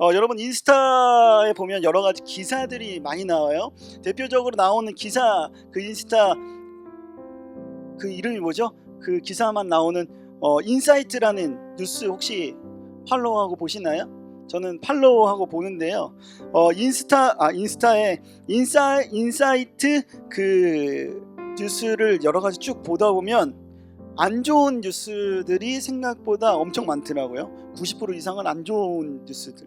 여러분 인스타에 보면 여러 가지 기사들이 많이 나와요. 대표적으로 나오는 기사, 그 인스타 그 이름이 뭐죠? 그 기사만 나오는 인사이트라는 뉴스 혹시 팔로우하고 보시나요? 저는 팔로우하고 보는데요. 인스타에 인사이트 그 뉴스를 여러 가지 쭉 보다 보면 안 좋은 뉴스들이 생각보다 엄청 많더라고요. 90% 이상은 안 좋은 뉴스들.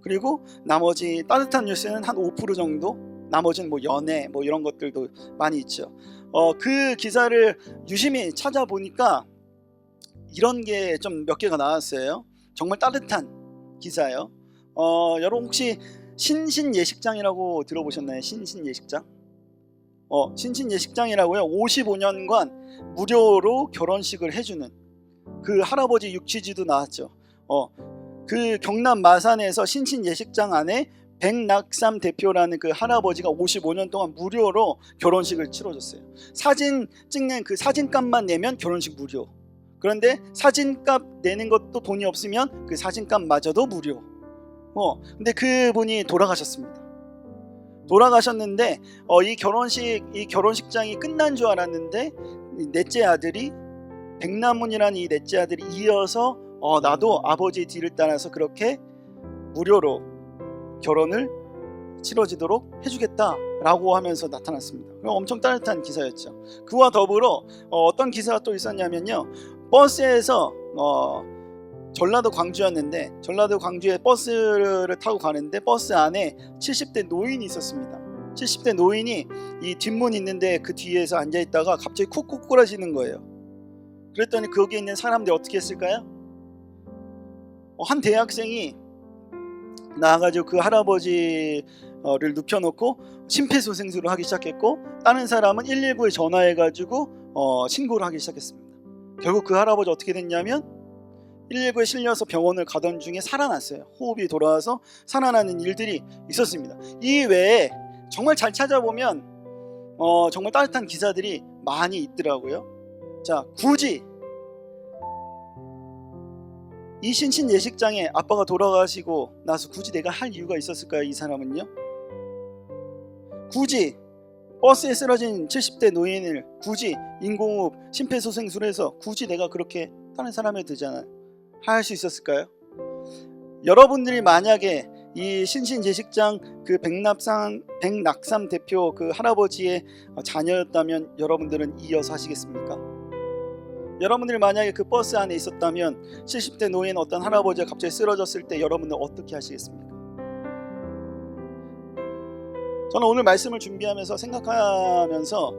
그리고 나머지 따뜻한 뉴스는 한 5% 정도. 나머지는 뭐 연애 뭐 이런 것들도 많이 있죠. 그 기사를 유심히 찾아보니까 이런 게 좀 몇 개가 나왔어요. 정말 따뜻한 기사예요. 여러분 혹시 신신예식장이라고 들어보셨나요? 신신예식장? 신신예식장이라고요. 55년간 무료로 결혼식을 해주는 그 할아버지 육취지도 나왔죠. 그 경남 마산에서 신신예식장 안에 백낙삼 대표라는 그 할아버지가 55년 동안 무료로 결혼식을 치러줬어요. 사진 찍는 그 사진값만 내면 결혼식 무료. 그런데 사진값 내는 것도 돈이 없으면 그 사진값마저도 무료. 근데 그분이 돌아가셨습니다. 돌아가셨는데 이 결혼식장이 끝난 줄 알았는데 넷째 아들이 백남문이라는 이 넷째 아들이 이어서 나도 아버지의 뒤를 따라서 그렇게 무료로 결혼을 치러지도록 해주겠다라고 하면서 나타났습니다. 엄청 따뜻한 기사였죠. 그와 더불어 어떤 기사가 또 있었냐면요. 버스에서 전라도 광주였는데 전라도 광주에 버스를 타고 가는데 버스 안에 70대 노인이 있었습니다. 70대 노인이 이 뒷문 있는데 그 뒤에서 앉아있다가 갑자기 쿡쿡 꿇어지는 거예요. 그랬더니 거기에 있는 사람들이 어떻게 했을까요? 한 대학생이 나와가지고 그 할아버지를 눕혀놓고 심폐소생술을 하기 시작했고 다른 사람은 119에 전화해가지고 신고를 하기 시작했습니다. 결국 그 할아버지 어떻게 됐냐면 119에 실려서 병원을 가던 중에 살아났어요. 호흡이 돌아와서 살아나는 일들이 있었습니다. 이 외에 정말 잘 찾아보면 정말 따뜻한 기사들이 많이 있더라고요. 자, 굳이 이 신신예식장에 아빠가 돌아가시고 나서 굳이 내가 할 이유가 있었을까요? 이 사람은요? 굳이 버스에 쓰러진 70대 노인을 굳이 인공호흡 심폐소생술해서 굳이 내가 그렇게 다른 사람에 되잖아요. 할 수 있었을까요? 여러분들이 만약에 이 신신예식장 그 백낙삼 대표 그 할아버지의 자녀였다면 여러분들은 이어서 하시겠습니까? 여러분들이 만약에 그 버스 안에 있었다면 70대 노인 어떤 할아버지가 갑자기 쓰러졌을 때 여러분들 어떻게 하시겠습니까? 저는 오늘 말씀을 준비하면서 생각하면서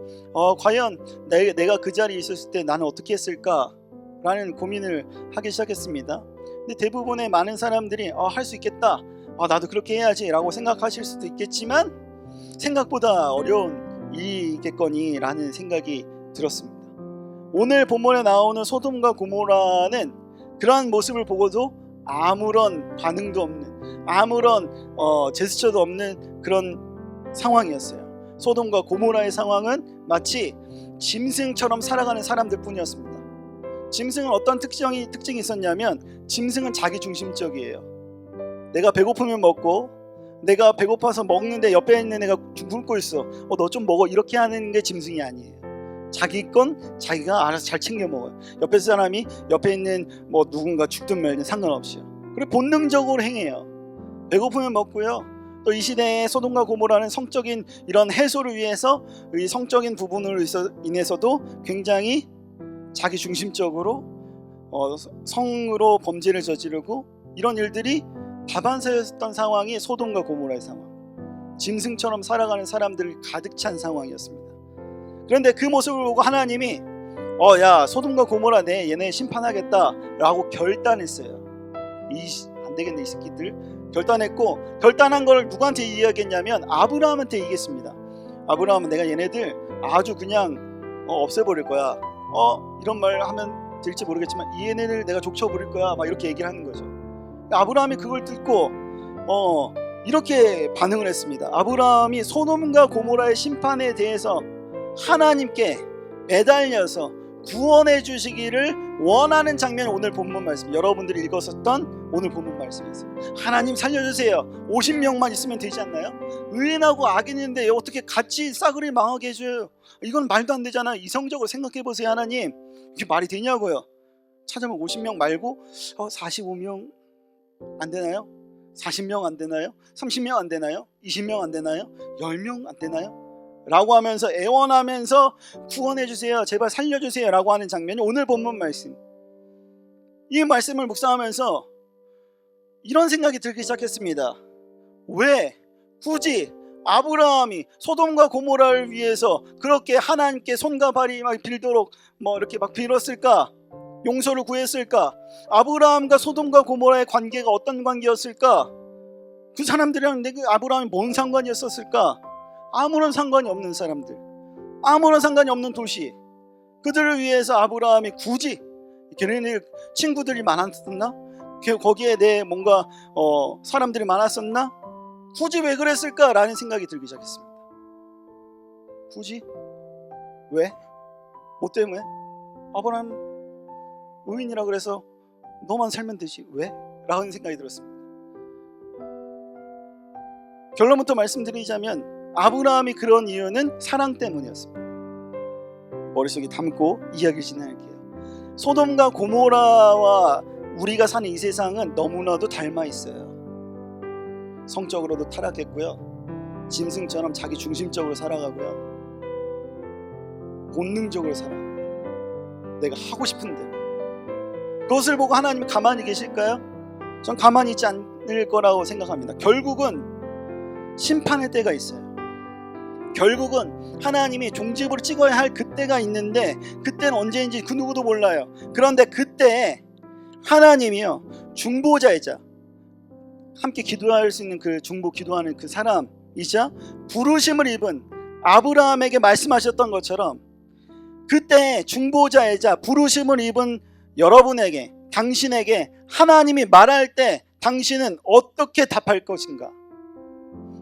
과연 내가 그 자리에 있었을 때 나는 어떻게 했을까? 라는 고민을 하기 시작했습니다. 근데 대부분의 많은 사람들이 할 수 있겠다, 나도 그렇게 해야지 라고 생각하실 수도 있겠지만 생각보다 어려운 일이겠거니 라는 생각이 들었습니다. 오늘 본문에 나오는 소돔과 고모라는 그러한 모습을 보고도 아무런 반응도 없는, 아무런 제스처도 없는 그런 상황이었어요. 소돔과 고모라의 상황은 마치 짐승처럼 살아가는 사람들 뿐이었습니다. 짐승은 어떤 특징이 있었냐면 짐승은 자기 중심적이에요. 내가 배고프면 먹고 내가 배고파서 먹는데 옆에 있는 애가 굶고 있어. 너 좀 먹어. 이렇게 하는 게 짐승이 아니에요. 자기 건 자기가 알아서 잘 챙겨 먹어요. 옆에 사람이 옆에 있는 뭐 누군가 죽든 말든 상관없이요. 그리고 본능적으로 행해요. 배고프면 먹고요. 또 이 시대에 소돔과 고모라는 성적인 이런 해소를 위해서 이 성적인 부분으로 인해서도 굉장히 자기 중심적으로 성으로 범죄를 저지르고 이런 일들이 다반사였던 상황이 소돔과 고모라의 상황. 짐승처럼 살아가는 사람들 가득 찬 상황이었습니다. 그런데 그 모습을 보고 하나님이 야 소돔과 고모라 얘네 심판하겠다 라고 결단했어요. 안되겠네 이 새끼들. 결단했고 결단한 걸 누구한테 이야기했냐면 아브라함한테 얘기했습니다. 아브라함은 내가 얘네들 아주 그냥 없애버릴 거야. 이런 말 하면 될지 모르겠지만 얘네들 내가 족쳐버릴 거야 막 이렇게 얘기를 하는 거죠. 아브라함이 그걸 듣고 이렇게 반응을 했습니다. 아브라함이 소돔과 고모라의 심판에 대해서 하나님께 매달려서 구원해 주시기를 원하는 장면, 오늘 본문 말씀 여러분들이 읽었었던 오늘 본문 말씀에서 하나님 살려주세요. 50명만 있으면 되지 않나요? 의인하고 악인인데 어떻게 같이 싸그리 망하게 해줘요? 이건 말도 안 되잖아요. 이성적으로 생각해 보세요. 하나님, 이게 말이 되냐고요. 찾아보면 50명 말고 45명 안 되나요? 40명 안 되나요? 30명 안 되나요? 20명 안 되나요? 10명 안 되나요? 라고 하면서 애원하면서 구원해 주세요, 제발 살려주세요 라고 하는 장면이 오늘 본문 말씀. 이 말씀을 묵상하면서 이런 생각이 들기 시작했습니다. 왜 굳이 아브라함이 소돔과 고모라를 위해서 그렇게 하나님께 손과 발이 막 빌도록 이렇게 막 빌었을까? 용서를 구했을까? 아브라함과 소돔과 고모라의 관계가 어떤 관계였을까? 그 사람들이랑 아브라함이 뭔 상관이었을까? 아무런 상관이 없는 사람들, 아무런 상관이 없는 도시, 그들을 위해서 아브라함이 굳이, 걔네들 친구들이 많았었나? 거기에 내 뭔가 사람들이 많았었나? 굳이 왜 그랬을까라는 생각이 들기 시작했습니다. 굳이? 왜? 뭐 때문에? 아브라함 의인이라 그래서 너만 살면 되지 왜? 라는 생각이 들었습니다. 결론부터 말씀드리자면 아브라함이 그런 이유는 사랑 때문이었습니다. 머릿속에 담고 이야기를 진행할게요. 소돔과 고모라와 우리가 사는 이 세상은 너무나도 닮아 있어요. 성적으로도 타락했고요, 짐승처럼 자기 중심적으로 살아가고요, 본능적으로 살아갑니다. 내가 하고 싶은 대로. 그것을 보고 하나님이 가만히 계실까요? 전 가만히 있지 않을 거라고 생각합니다. 결국은 심판의 때가 있어요. 결국은 하나님이 종집으로 찍어야 할 그때가 있는데, 그때는 언제인지 그 누구도 몰라요. 그런데 그때 하나님이요, 중보자이자 함께 기도할 수 있는 그 중보 기도하는 그 사람이자 부르심을 입은 아브라함에게 말씀하셨던 것처럼, 그때 중보자이자 부르심을 입은 여러분에게, 당신에게 하나님이 말할 때 당신은 어떻게 답할 것인가?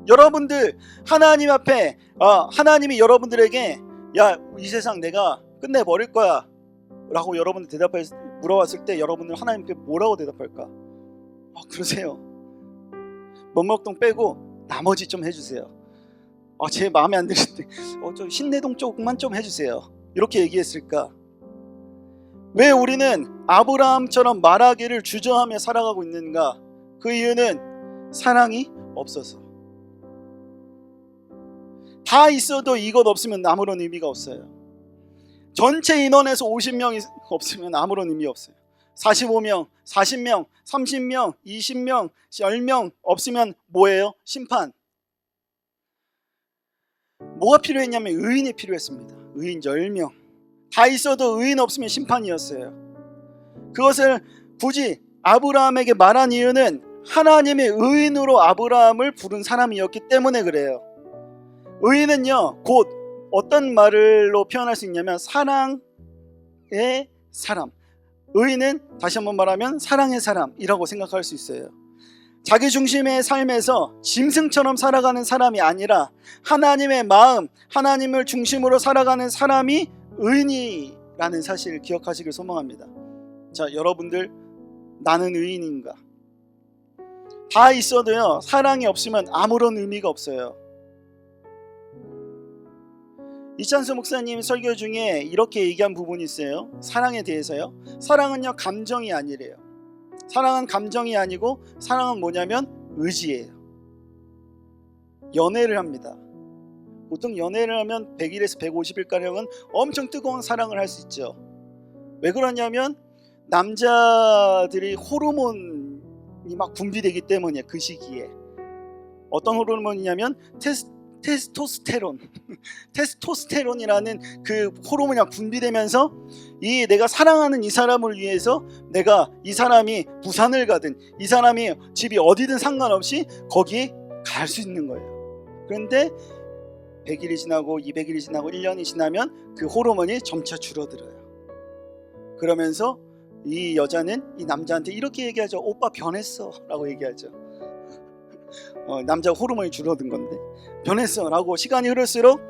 여러분들 하나님 앞에 하나님이 여러분들에게 야, 이 세상 내가 끝내버릴 거야 라고 여러분들 물어봤을 때 여러분들 하나님께 뭐라고 대답할까? 그러세요. 멋먹동 빼고 나머지 좀 해주세요. 제 마음에 안 드는데 좀 신내동 쪽만 좀 해주세요. 이렇게 얘기했을까? 왜 우리는 아브라함처럼 말하기를 주저하며 살아가고 있는가? 그 이유는 사랑이 없어서. 다 있어도 이것 없으면 아무런 의미가 없어요. 전체 인원에서 50명이 없으면 아무런 의미 없어요. 45명, 40명, 30명, 20명, 10명 없으면 뭐예요? 심판. 뭐가 필요했냐면 의인이 필요했습니다. 의인 10명. 다 있어도 의인 없으면 심판이었어요. 그것을 굳이 아브라함에게 말한 이유는 하나님의 의인으로 아브라함을 부른 사람이었기 때문에 그래요. 의인은요, 곧 어떤 말로 표현할 수 있냐면 사랑의 사람. 의인은 다시 한번 말하면 사랑의 사람이라고 생각할 수 있어요. 자기 중심의 삶에서 짐승처럼 살아가는 사람이 아니라 하나님의 마음, 하나님을 중심으로 살아가는 사람이 의인이라는 사실을 기억하시길 소망합니다. 자, 여러분들 나는 의인인가? 다 있어도요, 사랑이 없으면 아무런 의미가 없어요. 이찬수 목사님 설교 중에 이렇게 얘기한 부분이 있어요. 사랑에 대해서요. 사랑은요, 감정이 아니래요. 사랑은 감정이 아니고 사랑은 뭐냐면 의지예요. 연애를 합니다. 보통 연애를 하면 100일에서 150일가량은 엄청 뜨거운 사랑을 할 수 있죠. 왜 그러냐면 남자들이 호르몬이 막 분비되기 때문이에요. 그 시기에. 어떤 호르몬이냐면 테스토스테론이라는 그 호르몬이 분비되면서 내가 사랑하는 이 사람을 위해서 내가 이 사람이 부산을 가든 이 사람이 집이 어디든 상관없이 거기에 갈 수 있는 거예요. 그런데 100일이 지나고 200일이 지나고 1년이 지나면 그 호르몬이 점차 줄어들어요. 그러면서 이 여자는 이 남자한테 이렇게 얘기하죠. 오빠 변했어 라고 얘기하죠. 남자 호르몬이 줄어든 건데 변했어 라고. 시간이 흐를수록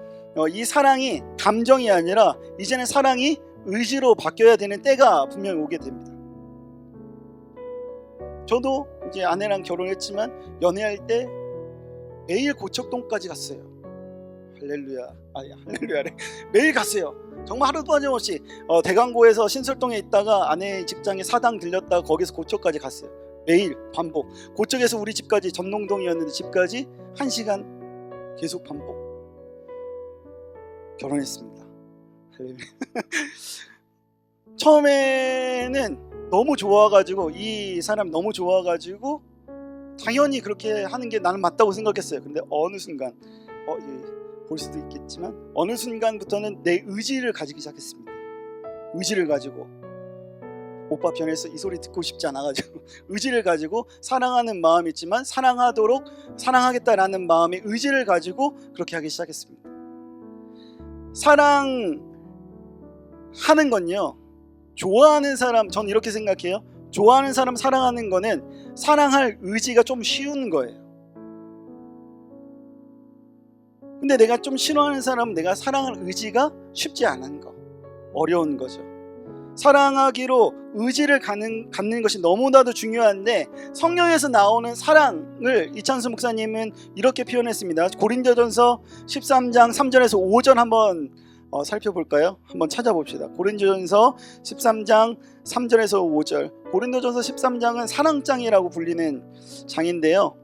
이 사랑이 감정이 아니라 이제는 사랑이 의지로 바뀌어야 되는 때가 분명히 오게 됩니다. 저도 이제 아내랑 결혼했지만 연애할 때 매일 고척동까지 갔어요. 할렐루야. 할렐루야래. 매일 갔어요. 정말 하루도 빠짐없이 대강고에서 신설동에 있다가 아내 직장에 사당 들렸다가 거기서 고척까지 갔어요. 매일 반복. 고척에서 우리 집까지 전농동이었는데 집까지 1시간 계속 반복. 결혼했습니다. 할렐루야. 처음에는 너무 좋아가지고, 이 사람 너무 좋아가지고 당연히 그렇게 하는 게 나는 맞다고 생각했어요. 근데 어느 순간 볼 수도 있겠지만 어느 순간부터는 내 의지를 가지기 시작했습니다. 의지를 가지고, 오빠 편에서 이 소리 듣고 싶지 않아가지고 의지를 가지고, 사랑하는 마음이 있지만 사랑하겠다라는 마음의 의지를 가지고 그렇게 하기 시작했습니다. 사랑하는 건요, 좋아하는 사람, 전 이렇게 생각해요. 좋아하는 사람 사랑하는 거는 사랑할 의지가 좀 쉬운 거예요. 근데 내가 좀 싫어하는 사람은 내가 사랑할 의지가 쉽지 않은 거, 어려운 거죠. 사랑하기로 의지를 갖는 것이 너무나도 중요한데, 성경에서 나오는 사랑을 이찬수 목사님은 이렇게 표현했습니다. 고린도전서 13장 3절에서 5절 한번 살펴볼까요? 한번 찾아봅시다. 고린도전서 13장 3절에서 5절. 고린도전서 13장은 사랑장이라고 불리는 장인데요,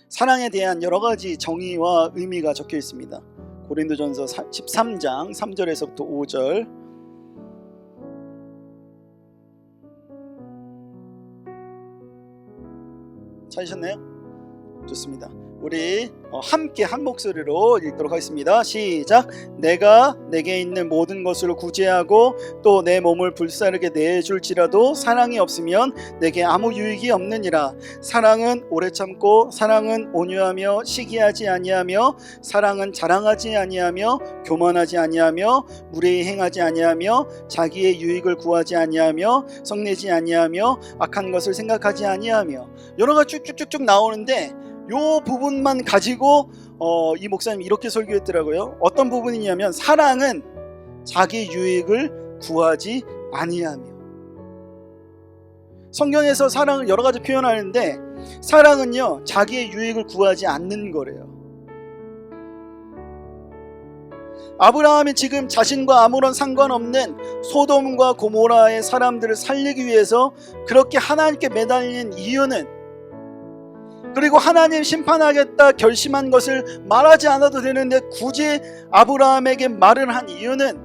사랑에 대한 여러 가지 정의와 의미가 적혀 있습니다. 고린도전서 13장 3절에서부터 5절. 찾으셨나요? 좋습니다. 우리 함께 한 목소리로 읽도록 하겠습니다. 시작. 내가 내게 있는 모든 것을 구제하고 또 내 몸을 불사르게 내줄지라도 사랑이 없으면 내게 아무 유익이 없느니라. 사랑은 오래 참고, 사랑은 온유하며 시기하지 아니하며, 사랑은 자랑하지 아니하며 교만하지 아니하며 무례히 행하지 아니하며 자기의 유익을 구하지 아니하며 성내지 아니하며 악한 것을 생각하지 아니하며. 여러 가지 쭉쭉쭉 나오는데 요 부분만 가지고 이 목사님이 이렇게 설교했더라고요. 어떤 부분이냐면, 사랑은 자기 유익을 구하지 아니하며. 성경에서 사랑을 여러 가지 표현하는데, 사랑은요 자기의 유익을 구하지 않는 거래요. 아브라함이 지금 자신과 아무런 상관없는 소돔과 고모라의 사람들을 살리기 위해서 그렇게 하나님께 매달린 이유는, 그리고 하나님 심판하겠다 결심한 것을 말하지 않아도 되는데 굳이 아브라함에게 말을 한 이유는,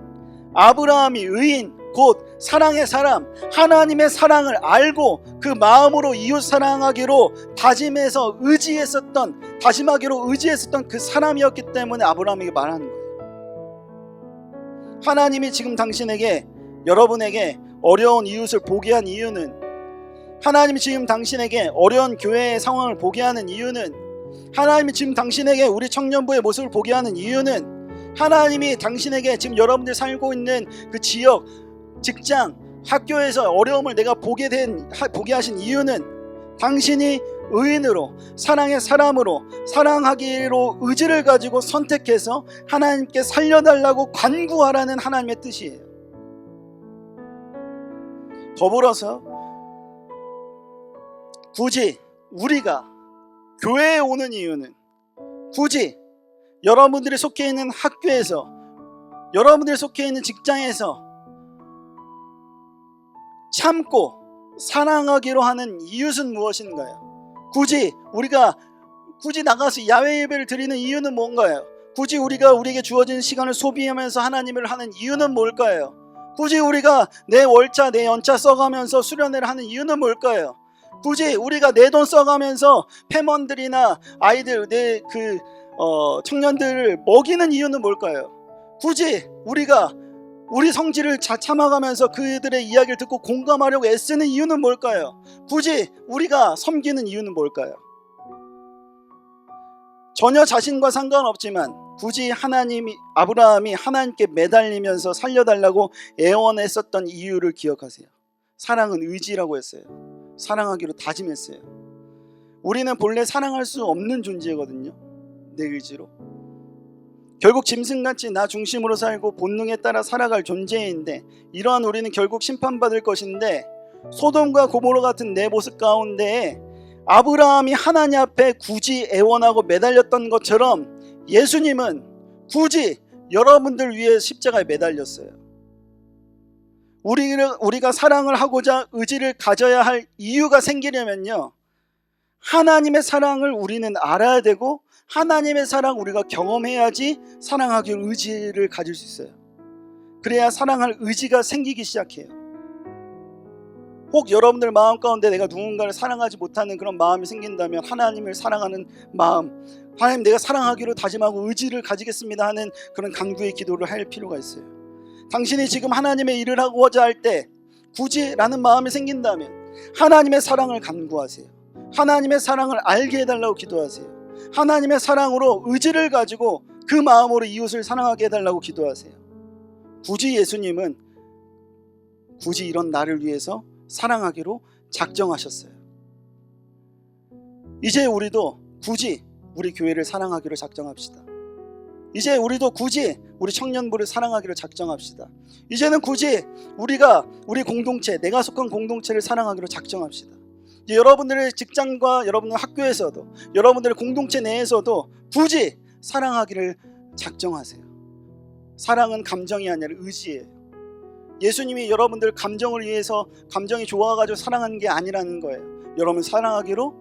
아브라함이 의인 곧 사랑의 사람, 하나님의 사랑을 알고 그 마음으로 이웃 사랑하기로 다짐하기로 의지했었던 그 사람이었기 때문에 아브라함에게 말하는 거예요. 하나님이 지금 당신에게, 여러분에게 어려운 이웃을 보게 한 이유는, 하나님이 지금 당신에게 어려운 교회의 상황을 보게 하는 이유는, 하나님이 지금 당신에게 우리 청년부의 모습을 보게 하는 이유는, 하나님이 당신에게 지금 여러분들 살고 있는 그 지역, 직장, 학교에서 어려움을 내가 보게 하신 이유는, 당신이 의인으로 사랑의 사람으로 사랑하기로 의지를 가지고 선택해서 하나님께 살려달라고 간구하라는 하나님의 뜻이에요. 더불어서 굳이 우리가 교회에 오는 이유는, 굳이 여러분들이 속해 있는 학교에서, 여러분들이 속해 있는 직장에서 참고 사랑하기로 하는 이유는 무엇인가요? 우리가 나가서 야외 예배를 드리는 이유는 뭔가요? 굳이 우리가 우리에게 주어진 시간을 소비하면서 하나님을 하는 이유는 뭘까요? 굳이 우리가 내 월차 내 연차 써가면서 수련회를 하는 이유는 뭘까요? 굳이 우리가 내 돈 써가면서 패먼들이나 아이들, 청년들을 먹이는 이유는 뭘까요? 굳이 우리가 우리 성질을 참아가면서 그들의 이야기를 듣고 공감하려고 애쓰는 이유는 뭘까요? 굳이 우리가 섬기는 이유는 뭘까요? 전혀 자신과 상관없지만 굳이 아브라함이 하나님께 매달리면서 살려달라고 애원했었던 이유를 기억하세요. 사랑은 의지라고 했어요. 사랑하기로 다짐했어요. 우리는 본래 사랑할 수 없는 존재거든요. 내 의지로. 결국 짐승같이 나 중심으로 살고 본능에 따라 살아갈 존재인데, 이러한 우리는 결국 심판받을 것인데, 소돔과 고모라 같은 내 모습 가운데 아브라함이 하나님 앞에 굳이 애원하고 매달렸던 것처럼 예수님은 굳이 여러분들 위해 십자가에 매달렸어요. 우리가 사랑을 하고자 의지를 가져야 할 이유가 생기려면요, 하나님의 사랑을 우리는 알아야 되고 하나님의 사랑 우리가 경험해야지 사랑하기 의지를 가질 수 있어요. 그래야 사랑할 의지가 생기기 시작해요. 혹 여러분들 마음 가운데 내가 누군가를 사랑하지 못하는 그런 마음이 생긴다면 하나님을 사랑하는 마음, 하나님 내가 사랑하기로 다짐하고 의지를 가지겠습니다 하는 그런 강구의 기도를 할 필요가 있어요. 당신이 지금 하나님의 일을 하고자 할 때 굳이 라는 마음이 생긴다면 하나님의 사랑을 간구하세요. 하나님의 사랑을 알게 해달라고 기도하세요. 하나님의 사랑으로 의지를 가지고 그 마음으로 이웃을 사랑하게 해달라고 기도하세요. 굳이 예수님은 굳이 이런 나를 위해서 사랑하기로 작정하셨어요. 이제 우리도 굳이 우리 교회를 사랑하기로 작정합시다. 이제 우리도 굳이 우리 청년부를 사랑하기로 작정합시다. 이제는 굳이 우리가 우리 공동체, 내가 속한 공동체를 사랑하기로 작정합시다. 여러분들의 직장과 여러분의 학교에서도 여러분들의 공동체 내에서도 굳이 사랑하기를 작정하세요. 사랑은 감정이 아니라 의지예요. 예수님이 여러분들 감정을 위해서 감정이 좋아가지고 사랑하는 게 아니라는 거예요. 여러분 사랑하기로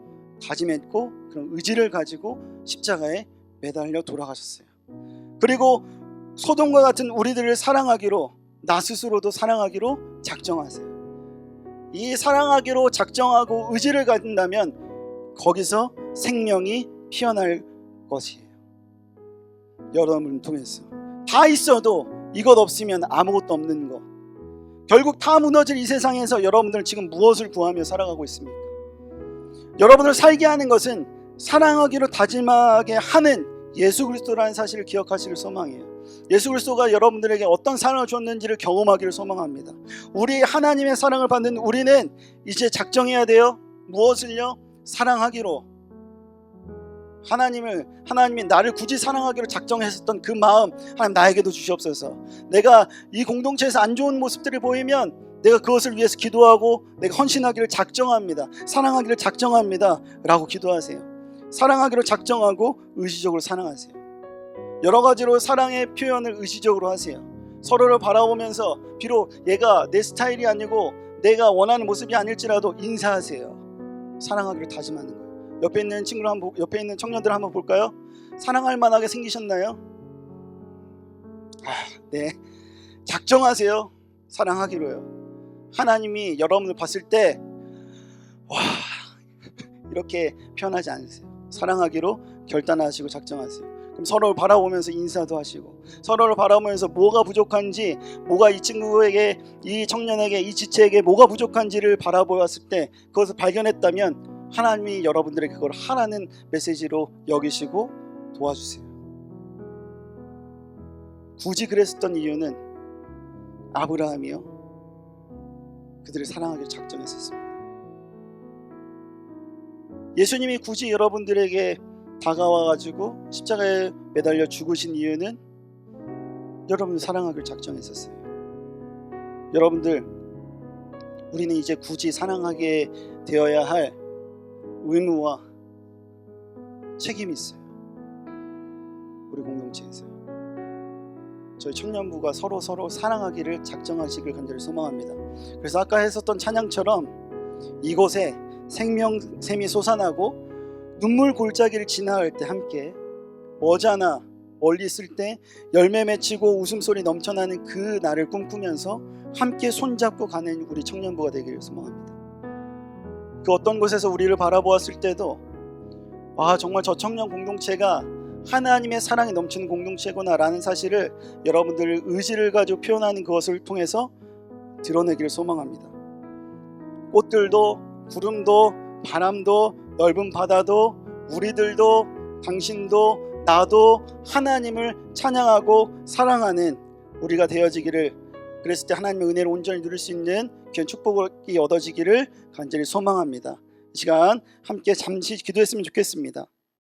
다짐했고 그런 의지를 가지고 십자가에 매달려 돌아가셨어요. 그리고 소돔과 같은 우리들을 사랑하기로, 나 스스로도 사랑하기로 작정하세요. 이 사랑하기로 작정하고 의지를 가진다면 거기서 생명이 피어날 것이에요. 여러분을 통해서 다 있어도 이것 없으면 아무것도 없는 것. 결국 다 무너질 이 세상에서 여러분들 지금 무엇을 구하며 살아가고 있습니까? 여러분을 살게 하는 것은 사랑하기로 다짐하게 하는 예수 그리스도라는 사실을 기억하시길 소망해요. 예수 그리스도가 여러분들에게 어떤 사랑을 줬는지를 경험하기를 소망합니다. 우리 하나님의 사랑을 받는 우리는 이제 작정해야 돼요. 무엇을요? 사랑하기로. 하나님이 나를 굳이 사랑하기로 작정했었던 그 마음 하나님 나에게도 주시옵소서. 내가 이 공동체에서 안 좋은 모습들이 보이면 내가 그것을 위해서 기도하고 내가 헌신하기를 작정합니다. 사랑하기를 작정합니다 라고 기도하세요. 사랑하기로 작정하고 의지적으로 사랑하세요. 여러 가지로 사랑의 표현을 의지적으로 하세요. 서로를 바라보면서 비록 얘가 내 스타일이 아니고 내가 원하는 모습이 아닐지라도 인사하세요. 사랑하기로 다짐하는 거예요. 옆에 있는 옆에 있는 청년들 한번 볼까요? 사랑할 만하게 생기셨나요? 네, 작정하세요. 사랑하기로요. 하나님이 여러분을 봤을 때 와, 이렇게 표현하지 않으세요. 사랑하기로 결단하시고 작정하세요. 그럼 서로를 바라보면서 인사도 하시고 서로를 바라보면서 뭐가 부족한지, 뭐가 이 친구에게, 이 청년에게, 이 지체에게 뭐가 부족한지를 바라보았을 때 그것을 발견했다면 하나님이 여러분들에게 그걸 하라는 메시지로 여기시고 도와주세요. 굳이 그랬었던 이유는 아브라함이요, 그들을 사랑하기로 작정했었습니다. 예수님이 굳이 여러분들에게 다가와가지고 십자가에 매달려 죽으신 이유는 여러분을 사랑하기를 작정했었어요. 여러분들, 우리는 이제 굳이 사랑하게 되어야 할 의무와 책임이 있어요. 우리 공동체에서요. 저희 청년부가 서로 사랑하기를 작정하시길 간절히 소망합니다. 그래서 아까 했었던 찬양처럼 이곳에 생명샘이 솟아나고 눈물 골짜기를 지나갈 때 함께, 머지않아 멀리 있을 때 열매 맺히고 웃음소리 넘쳐나는 그 날을 꿈꾸면서 함께 손잡고 가는 우리 청년부가 되기를 소망합니다. 그 어떤 곳에서 우리를 바라보았을 때도 정말 저 청년 공동체가 하나님의 사랑이 넘치는 공동체구나 라는 사실을 여러분들 의지를 가지고 표현하는 그것을 통해서 드러내기를 소망합니다. 꽃들도 구름도 바람도 넓은 바다도 우리들도 당신도 나도 하나님을 찬양하고 사랑하는 우리가 되어지기를, 그랬을 때 하나님의 은혜를 온전히 누릴 수 있는 귀한 축복이 얻어지기를 간절히 소망합니다. 이 시간 함께 잠시 기도했으면 좋겠습니다.